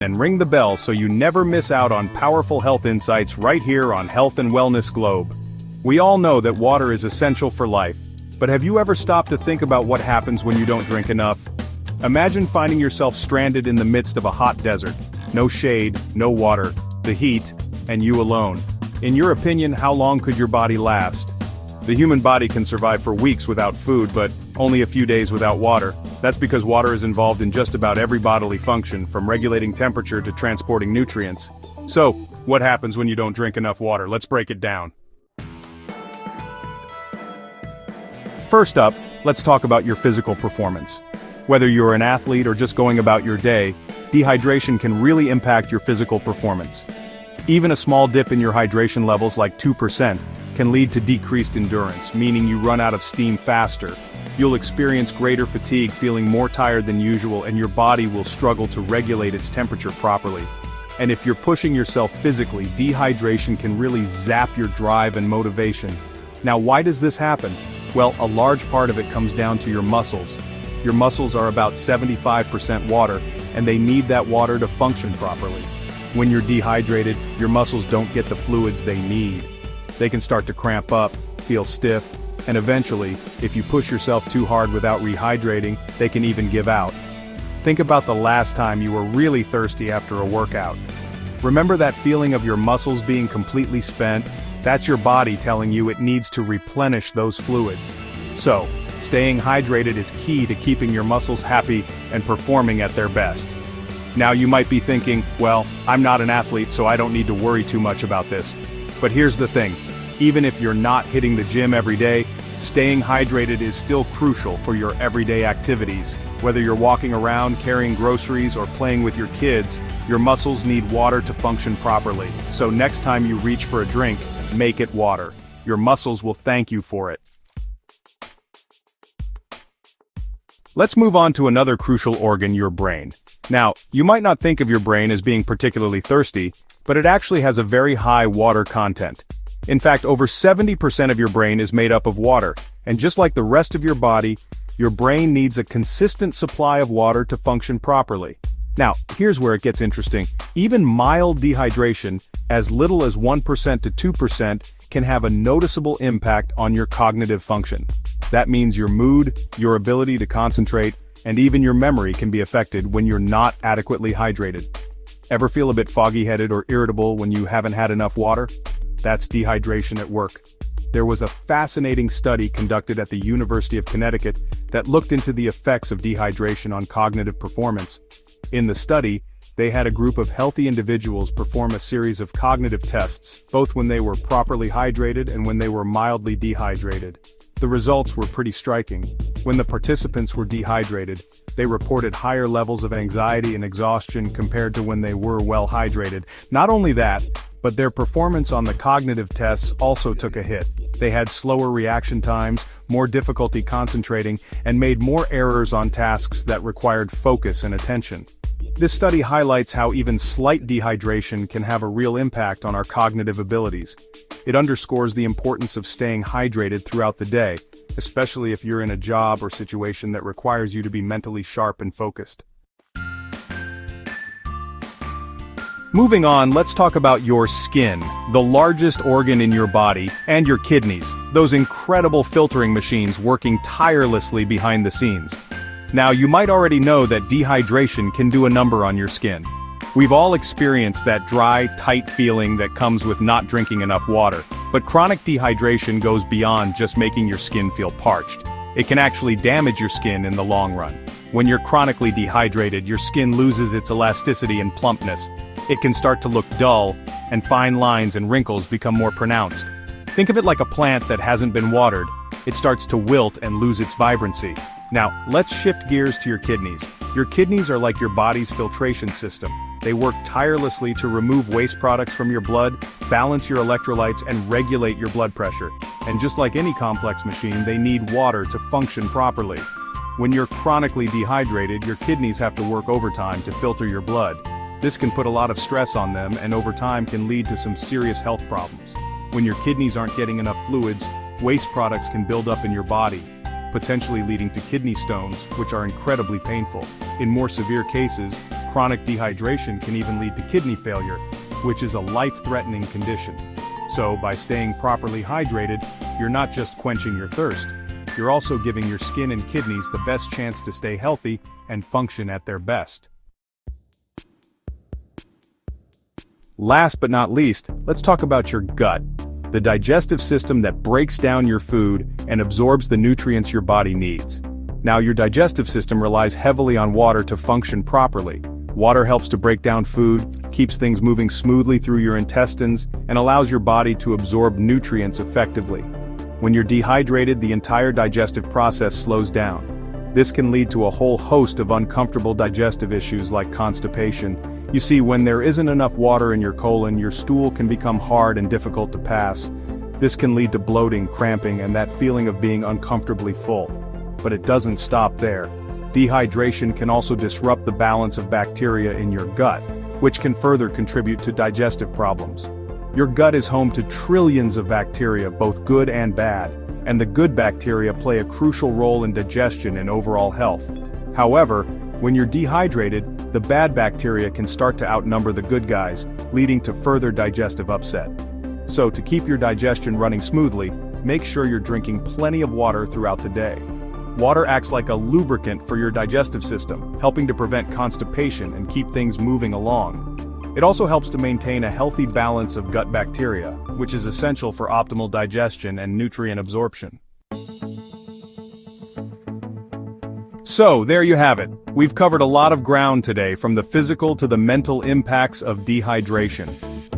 and ring the bell so you never miss out on powerful health insights right here on Health and Wellness Globe. We all know that water is essential for life, but have you ever stopped to think about what happens when you don't drink enough? Imagine finding yourself stranded in the midst of a hot desert. No shade, no water, the heat, and you alone. In your opinion, how long could your body last? The human body can survive for weeks without food, but only a few days without water. That's because water is involved in just about every bodily function, from regulating temperature to transporting nutrients. So, what happens when you don't drink enough water? Let's break it down. First up, let's talk about your physical performance. Whether you're an athlete or just going about your day, dehydration can really impact your physical performance. Even a small dip in your hydration levels, like 2%, can lead to decreased endurance, meaning you run out of steam faster. You'll experience greater fatigue, feeling more tired than usual, and your body will struggle to regulate its temperature properly. And if you're pushing yourself physically, dehydration can really zap your drive and motivation. Now, why does this happen? Well, a large part of it comes down to your muscles. Your muscles are about 75% water, and they need that water to function properly. When you're dehydrated, your muscles don't get the fluids they need. They can start to cramp up, feel stiff, and eventually, if you push yourself too hard without rehydrating, they can even give out. Think about the last time you were really thirsty after a workout. Remember that feeling of your muscles being completely spent? That's your body telling you it needs to replenish those fluids. So, staying hydrated is key to keeping your muscles happy and performing at their best. Now you might be thinking, well, I'm not an athlete, so I don't need to worry too much about this. But here's the thing. Even if you're not hitting the gym every day, staying hydrated is still crucial for your everyday activities. Whether you're walking around, carrying groceries, or playing with your kids, your muscles need water to function properly. So next time you reach for a drink, make it water. Your muscles will thank you for it. Let's move on to another crucial organ, your brain. Now, you might not think of your brain as being particularly thirsty, but it actually has a very high water content. In fact, over 70% of your brain is made up of water, and just like the rest of your body, your brain needs a consistent supply of water to function properly. Now, here's where it gets interesting. Even mild dehydration, as little as 1% to 2%, can have a noticeable impact on your cognitive function. That means your mood, your ability to concentrate, and even your memory can be affected when you're not adequately hydrated. Ever feel a bit foggy-headed or irritable when you haven't had enough water? That's dehydration at work. There was a fascinating study conducted at the University of Connecticut that looked into the effects of dehydration on cognitive performance. In the study, they had a group of healthy individuals perform a series of cognitive tests, both when they were properly hydrated and when they were mildly dehydrated. The results were pretty striking. When the participants were dehydrated, they reported higher levels of anxiety and exhaustion compared to when they were well hydrated. Not only that, but their performance on the cognitive tests also took a hit. They had slower reaction times, more difficulty concentrating, and made more errors on tasks that required focus and attention. This study highlights how even slight dehydration can have a real impact on our cognitive abilities. It underscores the importance of staying hydrated throughout the day, especially if you're in a job or situation that requires you to be mentally sharp and focused. Moving on, let's talk about your skin, the largest organ in your body, and your kidneys, those incredible filtering machines working tirelessly behind the scenes. Now, you might already know that dehydration can do a number on your skin. We've all experienced that dry, tight feeling that comes with not drinking enough water, but chronic dehydration goes beyond just making your skin feel parched. It can actually damage your skin in the long run. When you're chronically dehydrated, your skin loses its elasticity and plumpness. It can start to look dull, and fine lines and wrinkles become more pronounced. Think of it like a plant that hasn't been watered. It starts to wilt and lose its vibrancy. Now, let's shift gears to your kidneys. Your kidneys are like your body's filtration system. They work tirelessly to remove waste products from your blood, balance your electrolytes, and regulate your blood pressure. And just like any complex machine, they need water to function properly. When you're chronically dehydrated, your kidneys have to work overtime to filter your blood. This can put a lot of stress on them and over time can lead to some serious health problems. When your kidneys aren't getting enough fluids, waste products can build up in your body, potentially leading to kidney stones, which are incredibly painful. In more severe cases, Chronic dehydration can even lead to kidney failure, which is a life-threatening condition. So, by staying properly hydrated, you're not just quenching your thirst, you're also giving your skin and kidneys the best chance to stay healthy and function at their best. Last but not least, let's talk about your gut, the digestive system that breaks down your food and absorbs the nutrients your body needs. Now, your digestive system relies heavily on water to function properly. Water helps to break down food, keeps things moving smoothly through your intestines, and allows your body to absorb nutrients effectively. When you're dehydrated, the entire digestive process slows down. This can lead to a whole host of uncomfortable digestive issues like constipation. You see, when there isn't enough water in your colon, your stool can become hard and difficult to pass. This can lead to bloating, cramping, and that feeling of being uncomfortably full. But it doesn't stop there. Dehydration can also disrupt the balance of bacteria in your gut, which can further contribute to digestive problems. Your gut is home to trillions of bacteria, both good and bad, and the good bacteria play a crucial role in digestion and overall health. However, when you're dehydrated, the bad bacteria can start to outnumber the good guys, leading to further digestive upset. So, to keep your digestion running smoothly, make sure you're drinking plenty of water throughout the day. Water acts like a lubricant for your digestive system, helping to prevent constipation and keep things moving along. It also helps to maintain a healthy balance of gut bacteria, which is essential for optimal digestion and nutrient absorption. So, there you have it. We've covered a lot of ground today, from the physical to the mental impacts of dehydration.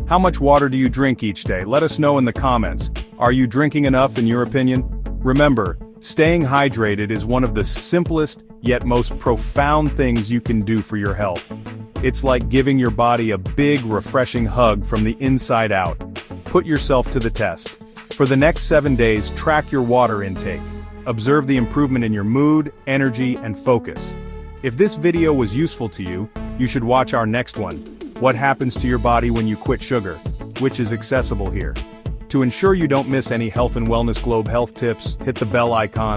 How much water do you drink each day? Let us know in the comments. Are you drinking enough in your opinion? Remember, staying hydrated is one of the simplest yet most profound things you can do for your health. It's like giving your body a big, refreshing hug from the inside out. Put yourself to the test. For the next 7 days, track your water intake. Observe the improvement in your mood, energy, and focus. If this video was useful to you, you should watch our next one, What Happens to Your Body When You Quit Sugar, which is accessible here. To ensure you don't miss any health and wellness globe health tips, hit the bell icon.